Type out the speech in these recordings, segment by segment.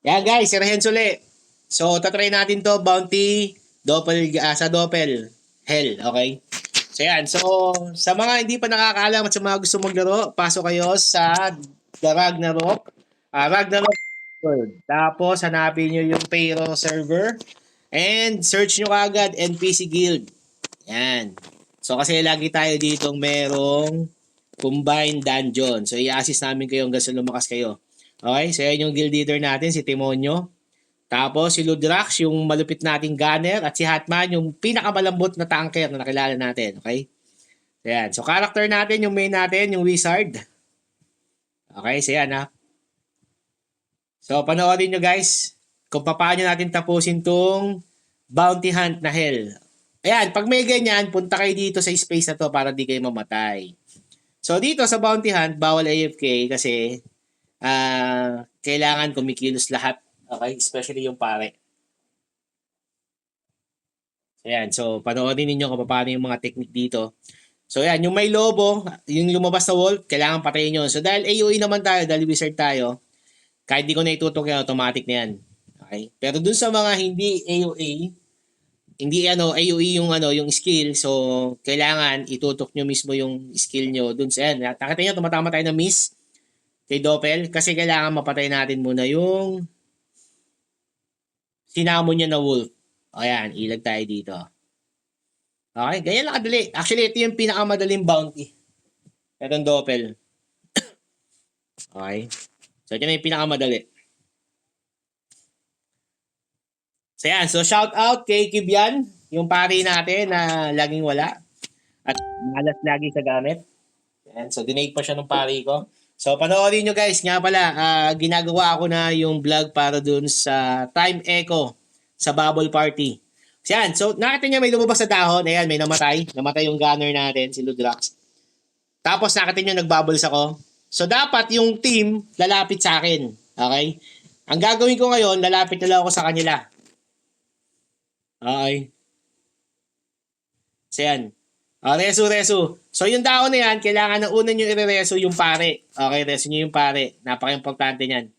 Yan guys, si Renzo uli. So, tatry natin to bounty sa Doppel Hell, okay? So yan, so sa mga hindi pa nakakaalam at sa mga gusto maglaro, pasok kayo sa The Ragnarok. Ragnarok World. Tapos hanapin nyo yung payroll server and search nyo kagad NPC Guild. Yan. So kasi lagi tayo ditong merong combined dungeon. So i-assist namin kayo hanggang sa lumakas kayo. Okay? So yan yung guild leader natin, si Timonyo. Tapos si Ludrax, yung malupit nating gunner. At si Hatman, yung pinakamalambot na tanker na nakilala natin. Okay? So yan. So character natin, yung main natin, yung wizard. Okay? So yan ha. So panoorin nyo guys kung paano natin tapusin tong bounty hunt na hell. Ayan, pag may ganyan, punta kayo dito sa space na to para di kayo mamatay. So dito sa bounty hunt, bawal AFK kasi kailangan kumikilos lahat. Okay? Especially yung pare. Ayan, so panoorin ninyo kung paano yung mga technique dito. So yan, yung may lobo, yung lumabas na wolf, kailangan patayin yun. So dahil AoE naman tayo, dahil wizard tayo, kahit di ko na itutok yan, automatic na yan. Okay? Pero dun sa mga hindi AoE, hindi AoE yung yung skill, so kailangan itutok nyo mismo yung skill nyo dun sa yan. Nakita nyo, tumatama tayo na miss kay Doppel kasi kailangan mapatay natin muna yung sinamon niya na wolf. Ayan, ilag tayo dito. Okay, ganyan lang kadali. Actually, ito yung pinakamadaling bounty. Itong Doppel. Okay. So, ito na yung pinakamadali. So, yan. So, shout out kay Kibyan, yung pari natin na laging wala. At malas lagi sa gamit. Yan. So, dinate pa siya ng pari ko. So, panoorin nyo guys. Nga pala, ginagawa ako na yung vlog para dun sa Time Echo sa Bubble Party. So, yan. So, nakita niya may lumabas sa dahon. Ayan, may namatay. Namatay yung gunner natin, si Ludrax. Tapos nakita niyo nagbubbles ako. So dapat yung team lalapit sa akin. Okay? Ang gagawin ko ngayon, lalapit na lang ako sa kanila. Okay? So yan. Resu. So yung daon na yan, kailangan na una nyo i-reso yung pare. Okay, reso nyo yung pare. Napaka-importante niyan.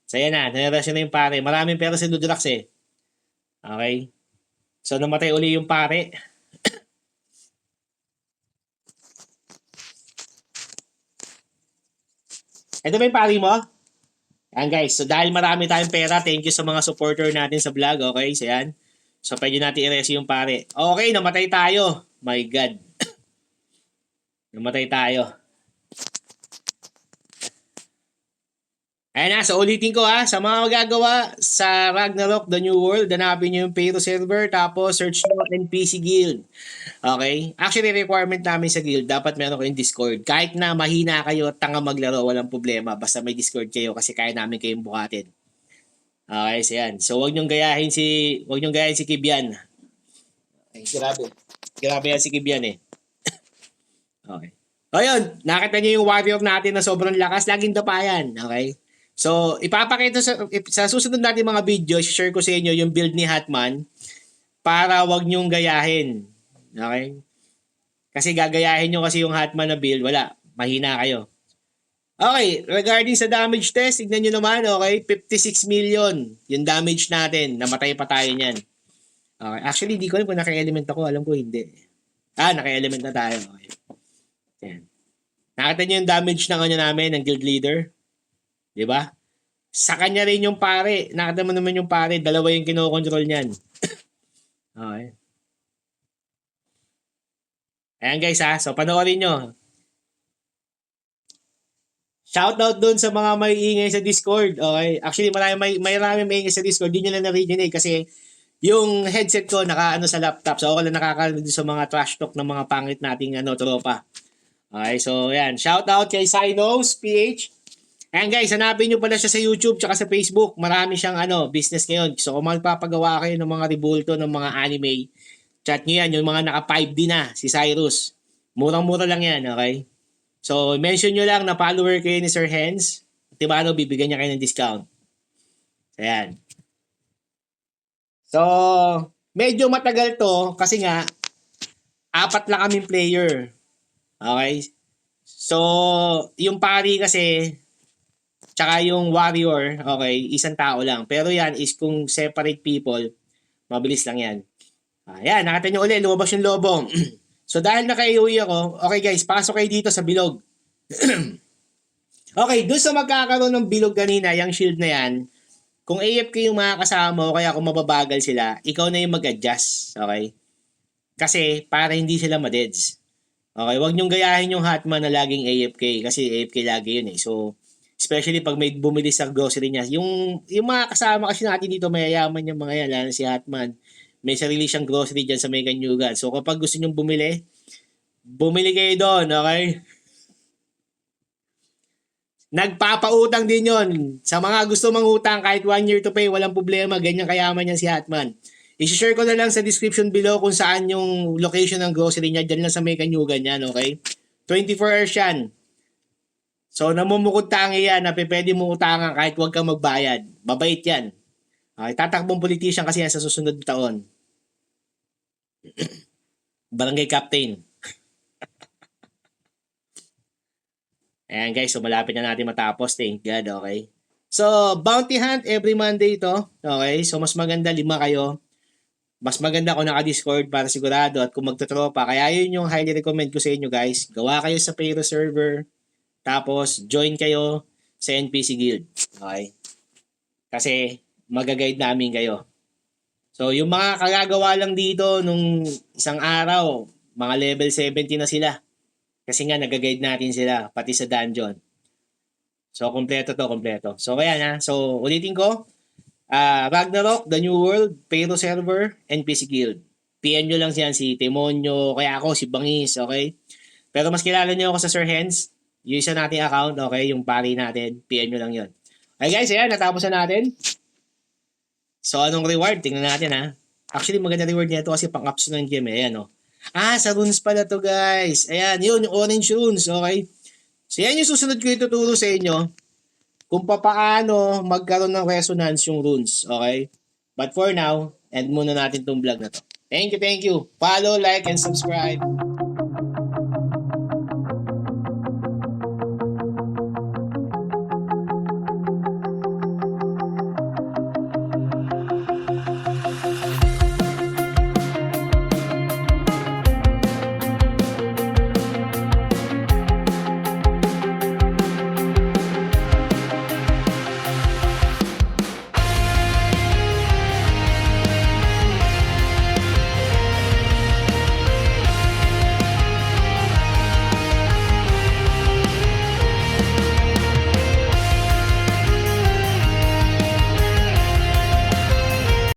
So yan na, nare-reso na yung pare. Maraming pero si Ludrax eh. Okay? So namatay uli yung pare. Ito ba yung pare mo? Yan guys, so dahil marami tayong pera, thank you sa mga supporter natin sa vlog, okay? So yan. So pwede natin i-resi yung pare. Okay, namatay tayo. My God. Namatay tayo. Ayan na, so ulitin ko sa mga magagawa sa Ragnarok The New World, hanapin nyo yung Payro server, tapos search nyo NPC Guild. Okay? Actually, requirement namin sa guild, dapat meron kayong Discord. Kahit na mahina kayo, tanga maglaro, walang problema. Basta may Discord kayo kasi kaya namin kayong bukatin. Okay, so yan. So wag niyong gayahin si Kibian. Ay, grabe. Grabe yan si Kibian eh. Okay. O yun, nakita niyo yung warrior natin na sobrang lakas, laging dapayan. Okay? So, ipapakita sa susunod natin mga video, share ko sa inyo yung build ni Hatman para wag niyong gayahin. Okay? Kasi gagayahin niyo kasi yung Hatman na build, wala. Mahina kayo. Okay, regarding sa damage test, tignan nyo naman, okay, 56 million yung damage natin. Namatay pa tayo niyan. Okay. Actually, di ko alam kung naka-element ako. Alam ko hindi. Naka-element na tayo. Okay. Yan. Nakita niyo yung damage ng namin, ng guild leader? Di ba? Sa kanya rin yung pare. Nakita mo naman yung pare. Dalawa yung kinokontrol niyan. Okay. Ayan guys So panoorin nyo. Shoutout dun sa mga may ingay sa Discord. Okay. Actually, marami may ingay sa Discord. Di nyo na narinig kasi yung headset ko nakaano sa laptop. So ako lang nakakarinig sa mga trash talk ng mga pangit nating tropa. Okay, so yan. Shout out kay Sinos PH. Ayan guys, hanapin nyo pala siya sa YouTube tsaka sa Facebook. Marami siyang business ngayon. So kung magpapagawa kayo ng mga rebulto ng mga anime, chat nyo yan, yung mga naka 5D na, si Cyrus. Murang-mura lang yan, okay? So mention nyo lang na follower kayo ni Sir Hens. Diba bibigyan niya kayo ng discount. So yan. So, medyo matagal to kasi nga, apat lang kaming player. Okay? So, yung pari kasi, Tsaka yung warrior, okay, isang tao lang. Pero yan is kung separate people, mabilis lang yan. Ayan, nakita nyo ulit, lumabas yung lobo. So dahil naka-AOE ako, okay guys, pasok kayo dito sa bilog. Okay, dun sa magkakaroon ng bilog kanina, yung shield na yan, kung AFK yung mga kasama mo, kaya kung mababagal sila, ikaw na yung mag-adjust. Okay? Kasi para hindi sila madeds. Okay, wag niyong gayahin yung Hatman na laging AFK kasi AFK lagi yun eh. So, especially pag may bumili sa grocery niya, yung mga kasama kasi natin dito mayayaman yung mga yan, lalo na si Hatman. May sarili siyang grocery dyan sa Mega Nyugan. So, kapag gusto niyong bumili, bumili kayo doon, okay? Nagpapautang din yon. Sa mga gusto mangutang kahit 1 year to pay, walang problema. Ganyan kayaman yan si Hatman. I-share ko na lang sa description below kung saan yung location ng grocery niya. Diyan lang sa may kanyugan yan, okay? 24 hours yan. So, namumukod tangi yan na pwede mo utangan kahit huwag kang magbayad. Mabait yan. Okay, tatakbong politician kasi yan sa susunod taon. Barangay Captain. Ayan guys, so malapit na natin matapos. Thank God, okay? So, bounty hunt every Monday ito. Okay? So, mas maganda 5 kayo. Mas maganda kung naka-Discord para sigurado at kung magtotropa. Kaya yun yung highly recommend ko sa inyo guys. Gawa kayo sa Payro server. Tapos, join kayo sa NPC Guild. Okay? Kasi, magaguide namin kayo. So, yung mga kagagawa lang dito nung isang araw, mga level 70 na sila. Kasi nga, nag-guide natin sila, pati sa dungeon. So, kompleto to, kompleto. So, kaya na. So, ulitin ko. Ragnarok, The New World, Payro Server, NPC Guild. PM nyo lang siyan si Timonyo, kaya ako, si Bangis, okay? Pero mas kilala nyo ako sa Sir Hens. Yung isa nating account, okay? Yung pari natin. PM nyo lang yun. Okay guys, ayan, natapos na natin. So, anong reward? Tingnan natin ha. Actually, maganda reward nito kasi pang-ups ng game eh. Ayan, oh. Sa runes pala to guys. Ayan, yun, yung orange runes, okay? So, yan yung susunod ko ituturo sa inyo kung paano magkaroon ng resonance yung runes, okay? But for now, end muna natin tong vlog na to. Thank you, thank you. Follow, like, and subscribe.